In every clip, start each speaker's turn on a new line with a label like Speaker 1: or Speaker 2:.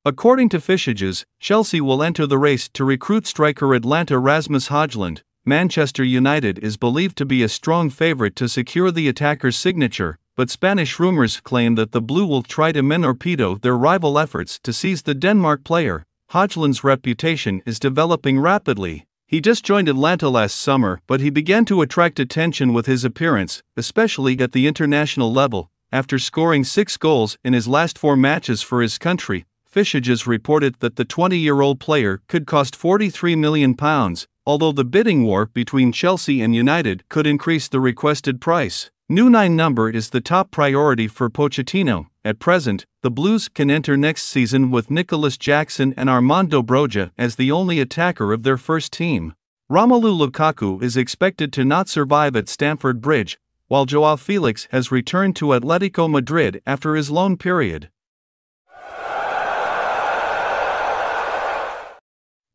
Speaker 1: According to Fishages, Chelsea will enter the race to recruit striker Atlanta Rasmus Højlund. Manchester United is believed to be a strong favourite to secure the attacker's signature, but Spanish rumours claim that the Blue will try to torpedo their rival efforts to seize the Denmark player. Højlund's reputation is developing rapidly. He just joined Atlanta last summer, but he began to attract attention with his appearance, especially at the international level, after scoring 6 goals in his last 4 matches for his country. Fishages reported that the 20-year-old player could cost £43 million, although the bidding war between Chelsea and United could increase the requested price. New 9 number is the top priority for Pochettino. At present, the Blues can enter next season with Nicholas Jackson and Armando Broja as the only attacker of their first team. Romelu Lukaku is expected to not survive at Stamford Bridge, while Joao Felix has returned to Atletico Madrid after his loan period.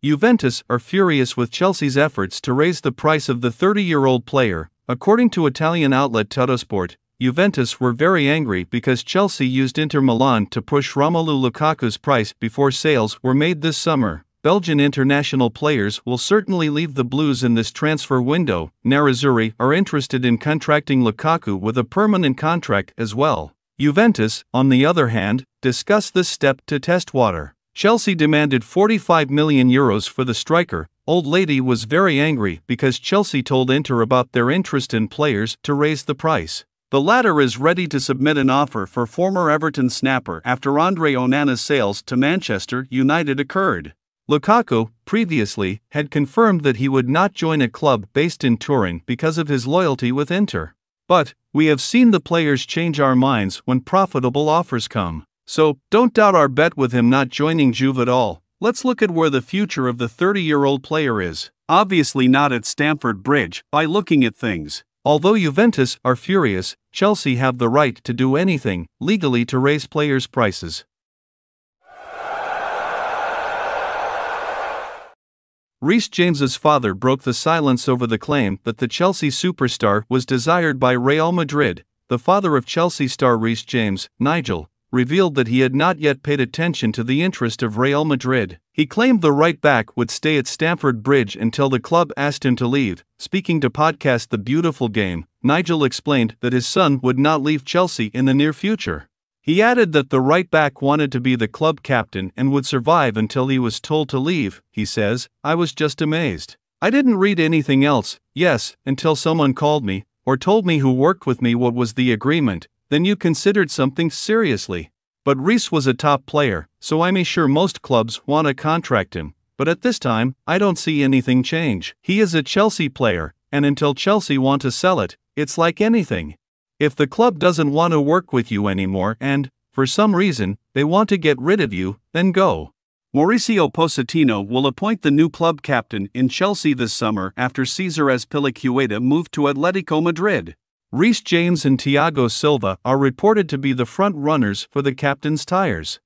Speaker 1: Juventus are furious with Chelsea's efforts to raise the price of the 30-year-old player. According to Italian outlet Tuttosport, Juventus were very angry because Chelsea used Inter Milan to push Romelu Lukaku's price before sales were made this summer. Belgian international players will certainly leave the Blues in this transfer window. Nerazzurri are interested in contracting Lukaku with a permanent contract as well. Juventus, on the other hand, discussed this step to test water. Chelsea demanded €45 million for the striker. Old Lady was very angry because Chelsea told Inter about their interest in players to raise the price. The latter is ready to submit an offer for former Everton snapper after Andre Onana's sales to Manchester United occurred. Lukaku, previously, had confirmed that he would not join a club based in Turin because of his loyalty with Inter. But, we have seen the players change our minds when profitable offers come. So, don't doubt our bet with him not joining Juve at all. Let's look at where the future of the 30-year-old player is. Obviously not at Stamford Bridge, by looking at things. Although Juventus are furious, Chelsea have the right to do anything, legally, to raise players' prices. Reece James's father broke the silence over the claim that the Chelsea superstar was desired by Real Madrid. The father of Chelsea star Reece James, Nigel, revealed that he had not yet paid attention to the interest of Real Madrid. He claimed the right-back would stay at Stamford Bridge until the club asked him to leave. Speaking to podcast The Beautiful Game, Nigel explained that his son would not leave Chelsea in the near future. He added that the right-back wanted to be the club captain and would survive until he was told to leave. He says, "I was just amazed. I didn't read anything else, yes, until someone called me, or told me who worked with me what was the agreement. Then you considered something seriously." But Reece was a top player, so I'm sure most clubs want to contract him. But at this time, I don't see anything change. He is a Chelsea player, and until Chelsea want to sell it, it's like anything. If the club doesn't want to work with you anymore and, for some reason, they want to get rid of you, then go. Mauricio Pochettino will appoint the new club captain in Chelsea this summer after Cesar Azpilicueta moved to Atletico Madrid. Reece James and Thiago Silva are reported to be the front runners for the captain's tires.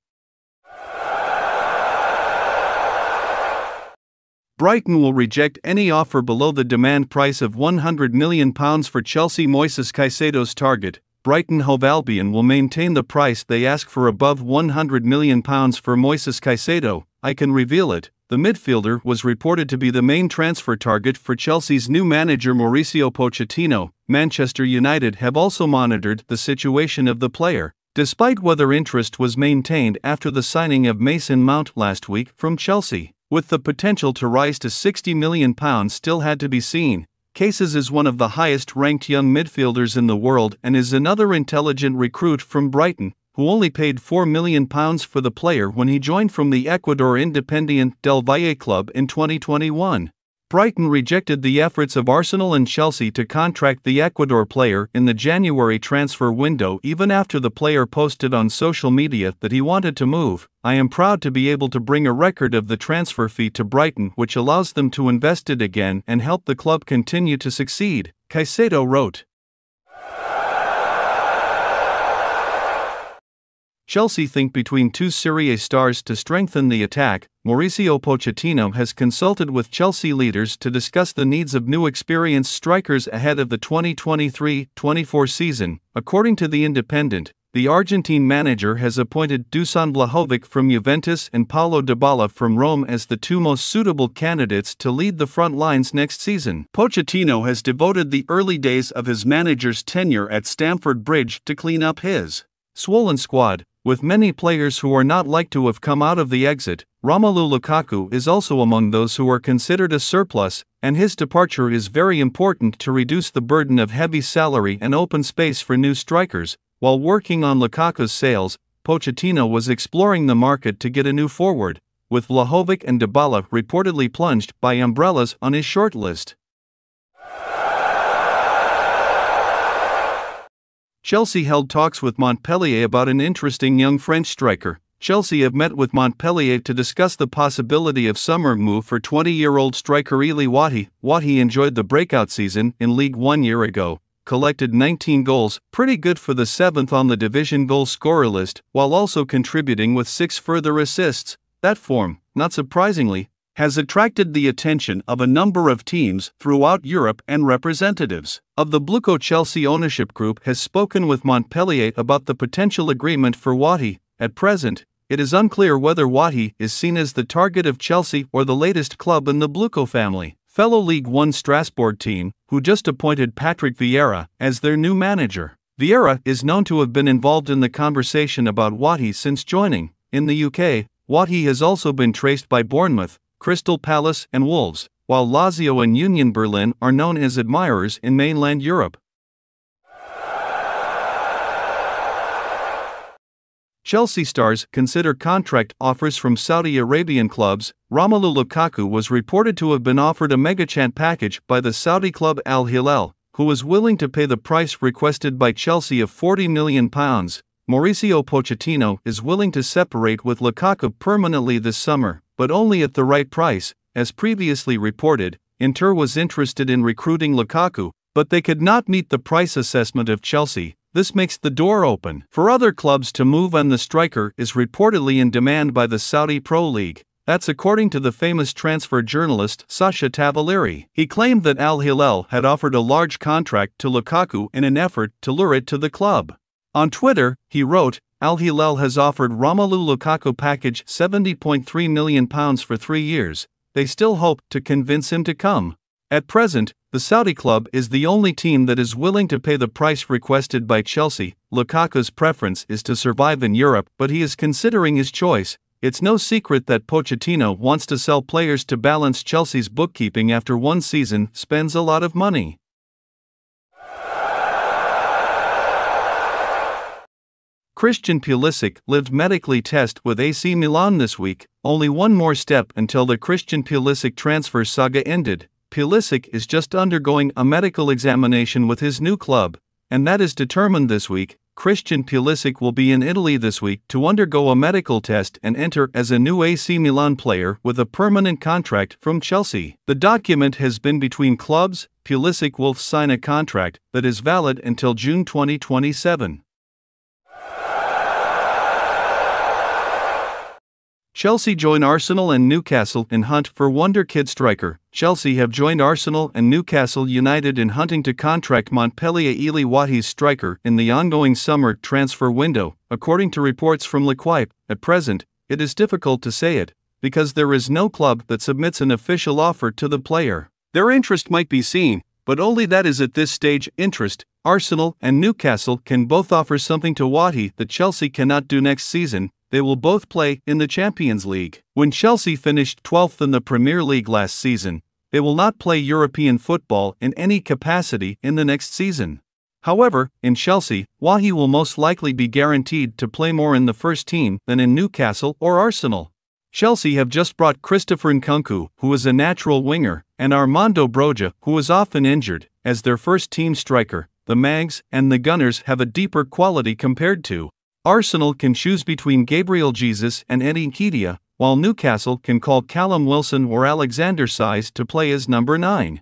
Speaker 1: Brighton will reject any offer below the demand price of £100 million for Chelsea. Moises Caicedo's target. Brighton Hove Albion will maintain the price they ask for above £100 million for Moises Caicedo. I can reveal it. The midfielder was reported to be the main transfer target for Chelsea's new manager Mauricio Pochettino. Manchester United have also monitored the situation of the player, despite whether interest was maintained after the signing of Mason Mount last week from Chelsea. With the potential to rise to £60 million still had to be seen. Cases is one of the highest-ranked young midfielders in the world and is another intelligent recruit from Brighton, who only paid £4 million for the player when he joined from the Ecuador Independiente del Valle club in 2021. Brighton rejected the efforts of Arsenal and Chelsea to contract the Ecuador player in the January transfer window even after the player posted on social media that he wanted to move. "I am proud to be able to bring a record of the transfer fee to Brighton which allows them to invest it again and help the club continue to succeed," Caicedo wrote. Chelsea think between two Serie A stars to strengthen the attack. Mauricio Pochettino has consulted with Chelsea leaders to discuss the needs of new experienced strikers ahead of the 2023-24 season. According to The Independent, the Argentine manager has appointed Dusan Vlahovic from Juventus and Paulo Dybala from Rome as the two most suitable candidates to lead the front lines next season. Pochettino has devoted the early days of his manager's tenure at Stamford Bridge to clean up his swollen squad, with many players who are not like to have come out of the exit. Romelu Lukaku is also among those who are considered a surplus, and his departure is very important to reduce the burden of heavy salary and open space for new strikers. While working on Lukaku's sales, Pochettino was exploring the market to get a new forward, with Vlahovic and Dybala reportedly plunged by umbrellas on his short list. Chelsea held talks with Montpellier about an interesting young French striker. Chelsea have met with Montpellier to discuss the possibility of summer move for 20-year-old striker Elye Wahi. Wahi enjoyed the breakout season in League 1 year ago, collected 19 goals, pretty good for the 7th on the division goal scorer list, while also contributing with 6 further assists. That form, not surprisingly, has attracted the attention of a number of teams throughout Europe, and representatives of the Bluco Chelsea ownership group has spoken with Montpellier about the potential agreement for Wahi. At present, it is unclear whether Wahi is seen as the target of Chelsea or the latest club in the Bluco family. Fellow League One Strasbourg team, who just appointed Patrick Vieira as their new manager. Vieira is known to have been involved in the conversation about Wahi since joining. In the UK, Wahi has also been traced by Bournemouth, Crystal Palace and Wolves, while Lazio and Union Berlin are known as admirers in mainland Europe. Chelsea stars consider contract offers from Saudi Arabian clubs. Romelu Lukaku was reported to have been offered a megachant package by the Saudi club Al Hilal, who was willing to pay the price requested by Chelsea of £40 million. Mauricio Pochettino is willing to separate with Lukaku permanently this summer, but only at the right price. As previously reported, Inter was interested in recruiting Lukaku, but they could not meet the price assessment of Chelsea. This makes the door open for other clubs to move, and the striker is reportedly in demand by the Saudi Pro League. That's according to the famous transfer journalist Sasha Tavaliri. He claimed that Al Hilal had offered a large contract to Lukaku in an effort to lure it to the club. On Twitter, he wrote, Al Hilal has offered Romelu Lukaku package £70.3 million for 3 years. They still hope to convince him to come. At present, the Saudi club is the only team that is willing to pay the price requested by Chelsea. Lukaku's preference is to survive in Europe, but he is considering his choice. It's no secret that Pochettino wants to sell players to balance Chelsea's bookkeeping after one season spends a lot of money. Christian Pulisic lived medically test with AC Milan this week, only one more step until the Christian Pulisic transfer saga ended. Pulisic is just undergoing a medical examination with his new club, and that is determined this week. Christian Pulisic will be in Italy this week to undergo a medical test and enter as a new AC Milan player with a permanent contract from Chelsea. The document has been between clubs. Pulisic will sign a contract that is valid until June 2027. Chelsea join Arsenal and Newcastle in hunt for wonder kid striker. Chelsea have joined Arsenal and Newcastle United in hunting to contract Montpellier Elye Wahi's striker in the ongoing summer transfer window, according to reports from L'Equipe. At present, it is difficult to say it, because there is no club that submits an official offer to the player. Their interest might be seen, but only that is at this stage interest. Arsenal and Newcastle can both offer something to Wahi that Chelsea cannot do next season. They will both play in the Champions League. When Chelsea finished 12th in the Premier League last season, they will not play European football in any capacity in the next season. However, in Chelsea, Wahi will most likely be guaranteed to play more in the first team than in Newcastle or Arsenal. Chelsea have just brought Christopher Nkunku, who is a natural winger, and Armando Broja, who is often injured, as their first-team striker. The Mags and the Gunners have a deeper quality compared to Arsenal can choose between Gabriel Jesus and Eddie Nketiah, while Newcastle can call Callum Wilson or Alexander Saiz to play as number 9.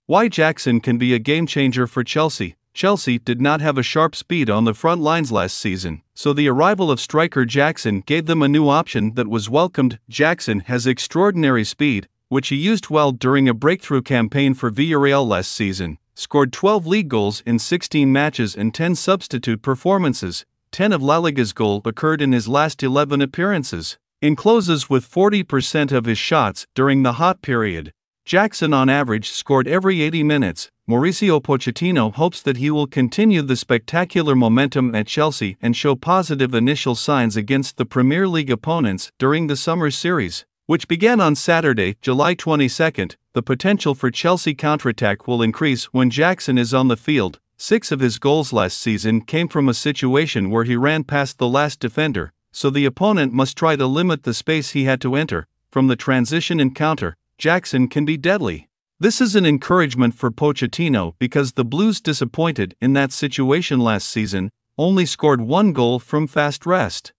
Speaker 1: Why Jackson can be a game-changer for Chelsea. Chelsea did not have a sharp speed on the front lines last season, so the arrival of striker Jackson gave them a new option that was welcomed. Jackson has extraordinary speed, which he used well during a breakthrough campaign for Villarreal last season. scored 12 league goals in 16 matches and 10 substitute performances. 10 of La Liga's goals occurred in his last 11 appearances, and closes with 40% of his shots during the hot period. Jackson on average scored every 80 minutes. Mauricio Pochettino hopes that he will continue the spectacular momentum at Chelsea and show positive initial signs against the Premier League opponents during the summer series, which began on Saturday, July 22. The potential for Chelsea counterattack will increase when Jackson is on the field. 6 of his goals last season came from a situation where he ran past the last defender, so the opponent must try to limit the space he had to enter. From the transition and counter, Jackson can be deadly. This is an encouragement for Pochettino because the Blues, disappointed in that situation last season, only scored 1 goal from fast rest.